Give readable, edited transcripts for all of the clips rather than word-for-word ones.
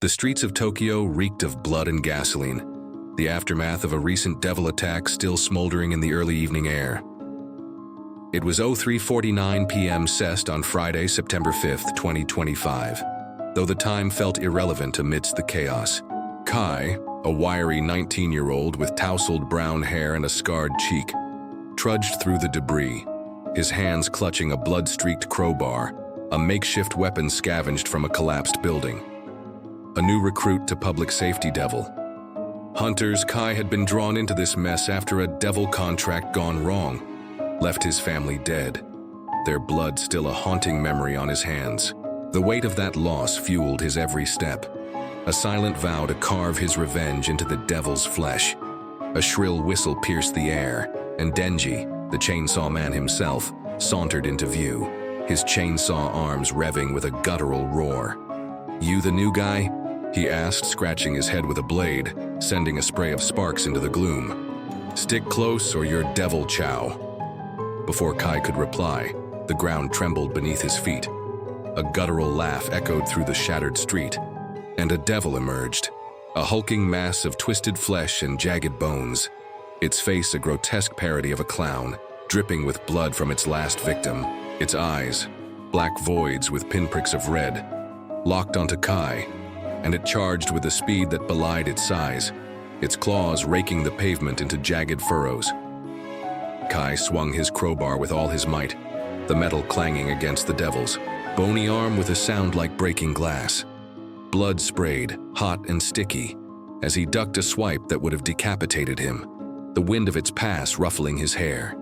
The streets of Tokyo reeked of blood and gasoline, the aftermath of a recent devil attack still smoldering in the early evening air. It was 03:49 p.m. CEST on Friday, September 5, 2025. Though the time felt irrelevant amidst the chaos, Kai, a wiry 19-year-old with tousled brown hair and a scarred cheek, trudged through the debris, his hands clutching a blood-streaked crowbar, a makeshift weapon scavenged from a collapsed building. A new recruit to public safety devil. Hunters, Kai had been drawn into this mess after a devil contract gone wrong left his family dead, their blood still a haunting memory on his hands. The weight of that loss fueled his every step, a silent vow to carve his revenge into the devil's flesh. A shrill whistle pierced the air, and Denji, the chainsaw man himself, sauntered into view, his chainsaw arms revving with a guttural roar. "You the new guy?" he asked, scratching his head with a blade, sending a spray of sparks into the gloom. "Stick close or you're devil chow." Before Kai could reply, the ground trembled beneath his feet. A guttural laugh echoed through the shattered street, and a devil emerged, a hulking mass of twisted flesh and jagged bones, its face a grotesque parody of a clown, dripping with blood from its last victim, its eyes, black voids with pinpricks of red, locked onto Kai, and it charged with a speed that belied its size, its claws raking the pavement into jagged furrows. Kai swung his crowbar with all his might, the metal clanging against the devil's bony arm with a sound like breaking glass. Blood sprayed, hot and sticky, as he ducked a swipe that would have decapitated him, the wind of its pass ruffling his hair.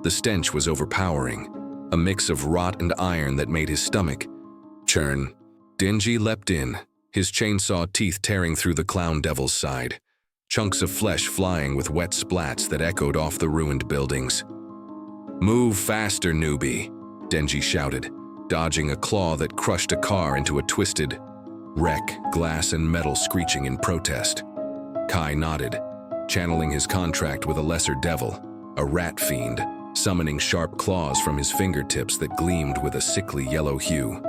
The stench was overpowering, a mix of rot and iron that made his stomach churn. Denji leapt in, his chainsaw teeth tearing through the clown devil's side, chunks of flesh flying with wet splats that echoed off the ruined buildings. "Move faster, newbie," Denji shouted, dodging a claw that crushed a car into a twisted wreck, glass and metal screeching in protest. Kai nodded, channeling his contract with a lesser devil, a rat fiend, summoning sharp claws from his fingertips that gleamed with a sickly yellow hue.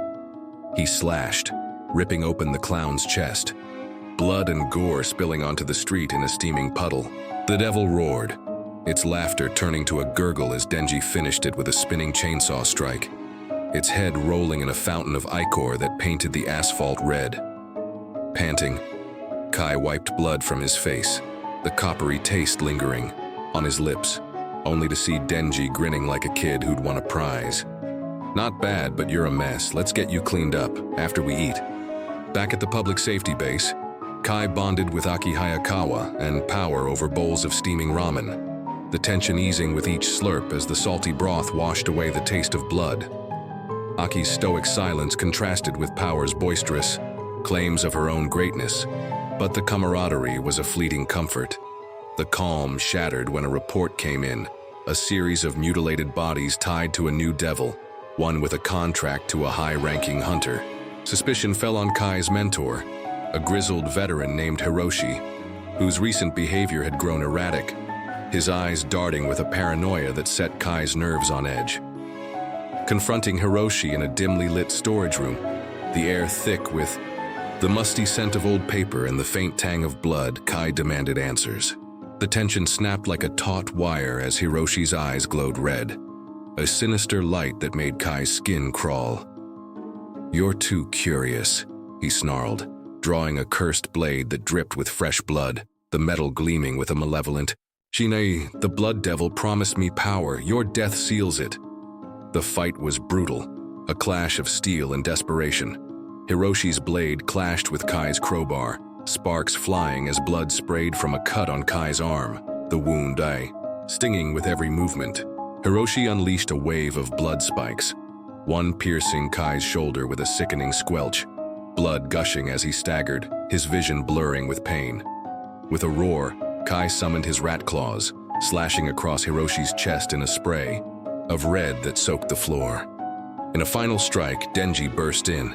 He slashed, ripping open the clown's chest, blood and gore spilling onto the street in a steaming puddle. The devil roared, its laughter turning to a gurgle as Denji finished it with a spinning chainsaw strike, its head rolling in a fountain of ichor that painted the asphalt red. Panting, Kai wiped blood from his face, the coppery taste lingering on his lips, only to see Denji grinning like a kid who'd won a prize. "Not bad, but you're a mess. Let's get you cleaned up after we eat." Back at the public safety base, Kai bonded with Aki Hayakawa and Power over bowls of steaming ramen, the tension easing with each slurp as the salty broth washed away the taste of blood. Aki's stoic silence contrasted with Power's boisterous claims of her own greatness, but the camaraderie was a fleeting comfort. The calm shattered when a report came in, a series of mutilated bodies tied to a new devil, one with a contract to a high-ranking hunter. Suspicion fell on Kai's mentor, a grizzled veteran named Hiroshi, whose recent behavior had grown erratic, his eyes darting with a paranoia that set Kai's nerves on edge. Confronting Hiroshi in a dimly lit storage room, the air thick with the musty scent of old paper and the faint tang of blood, Kai demanded answers. The tension snapped like a taut wire as Hiroshi's eyes glowed red, a sinister light that made Kai's skin crawl. "You're too curious," he snarled, drawing a cursed blade that dripped with fresh blood, the metal gleaming with a malevolent, "Shinai, the blood devil promised me power. Your death seals it." The fight was brutal, a clash of steel and desperation. Hiroshi's blade clashed with Kai's crowbar, sparks flying as blood sprayed from a cut on Kai's arm, the wound stinging with every movement. Hiroshi unleashed a wave of blood spikes, one piercing Kai's shoulder with a sickening squelch, blood gushing as he staggered, his vision blurring with pain. With a roar, Kai summoned his rat claws, slashing across Hiroshi's chest in a spray of red that soaked the floor. In a final strike, Denji burst in,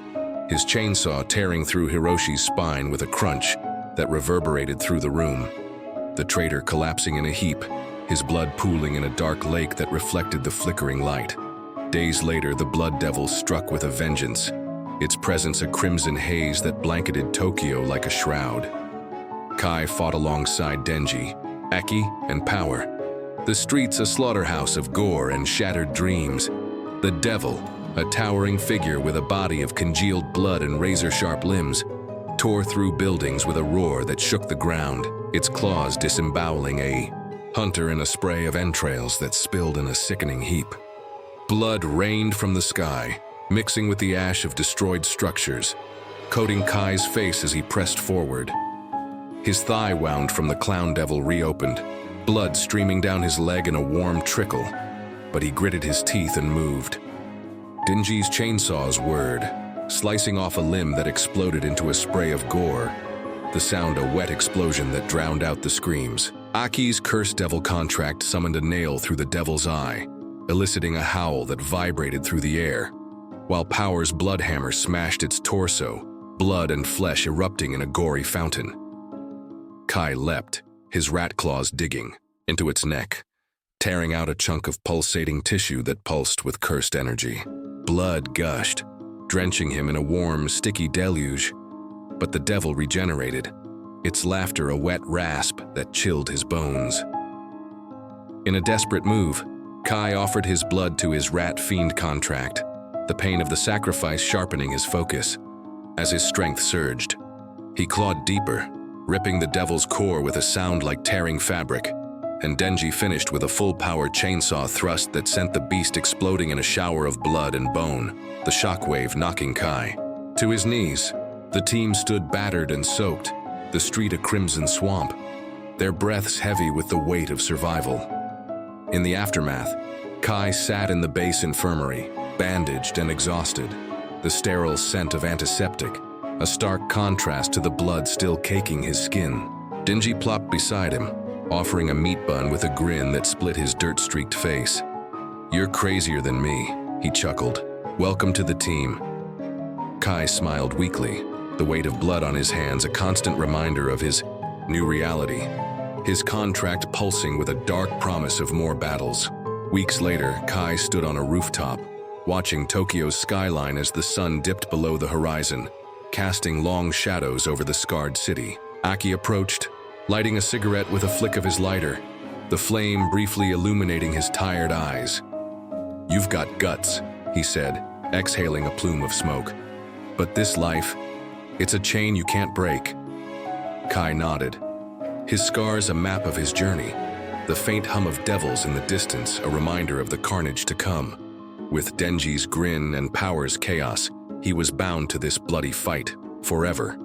his chainsaw tearing through Hiroshi's spine with a crunch that reverberated through the room. The traitor collapsing in a heap, his blood pooling in a dark lake that reflected the flickering light. Days later, the blood devil struck with a vengeance, its presence a crimson haze that blanketed Tokyo like a shroud. Kai fought alongside Denji, Eki, and Power. The streets a slaughterhouse of gore and shattered dreams. The devil, a towering figure with a body of congealed blood and razor-sharp limbs, tore through buildings with a roar that shook the ground, its claws disemboweling a hunter in a spray of entrails that spilled in a sickening heap. Blood rained from the sky, mixing with the ash of destroyed structures, coating Kai's face as he pressed forward. His thigh wound from the clown devil reopened, blood streaming down his leg in a warm trickle, but he gritted his teeth and moved. Denji's chainsaws whirred, slicing off a limb that exploded into a spray of gore, the sound a wet explosion that drowned out the screams. Aki's cursed devil contract summoned a nail through the devil's eye, eliciting a howl that vibrated through the air, while Power's blood hammer smashed its torso, blood and flesh erupting in a gory fountain. Kai leapt, his rat claws digging into its neck, tearing out a chunk of pulsating tissue that pulsed with cursed energy. Blood gushed, drenching him in a warm, sticky deluge, but the devil regenerated, its laughter a wet rasp that chilled his bones. In a desperate move, Kai offered his blood to his rat fiend contract, the pain of the sacrifice sharpening his focus. As his strength surged, he clawed deeper, ripping the devil's core with a sound like tearing fabric, and Denji finished with a full-power chainsaw thrust that sent the beast exploding in a shower of blood and bone, the shockwave knocking Kai to his knees. The team stood battered and soaked, the street a crimson swamp, their breaths heavy with the weight of survival. In the aftermath, Kai sat in the base infirmary, bandaged and exhausted, the sterile scent of antiseptic, a stark contrast to the blood still caking his skin. Denji plopped beside him, offering a meat bun with a grin that split his dirt-streaked face. "You're crazier than me," he chuckled. "Welcome to the team." Kai smiled weakly, the weight of blood on his hands a constant reminder of his new reality, his contract pulsing with a dark promise of more battles. Weeks later, Kai stood on a rooftop, watching Tokyo's skyline as the sun dipped below the horizon, casting long shadows over the scarred city. Aki approached, lighting a cigarette with a flick of his lighter, the flame briefly illuminating his tired eyes. "You've got guts," he said, exhaling a plume of smoke. "But this life, it's a chain you can't break." Kai nodded, his scars a map of his journey, the faint hum of devils in the distance a reminder of the carnage to come. With Denji's grin and Power's chaos, he was bound to this bloody fight, forever.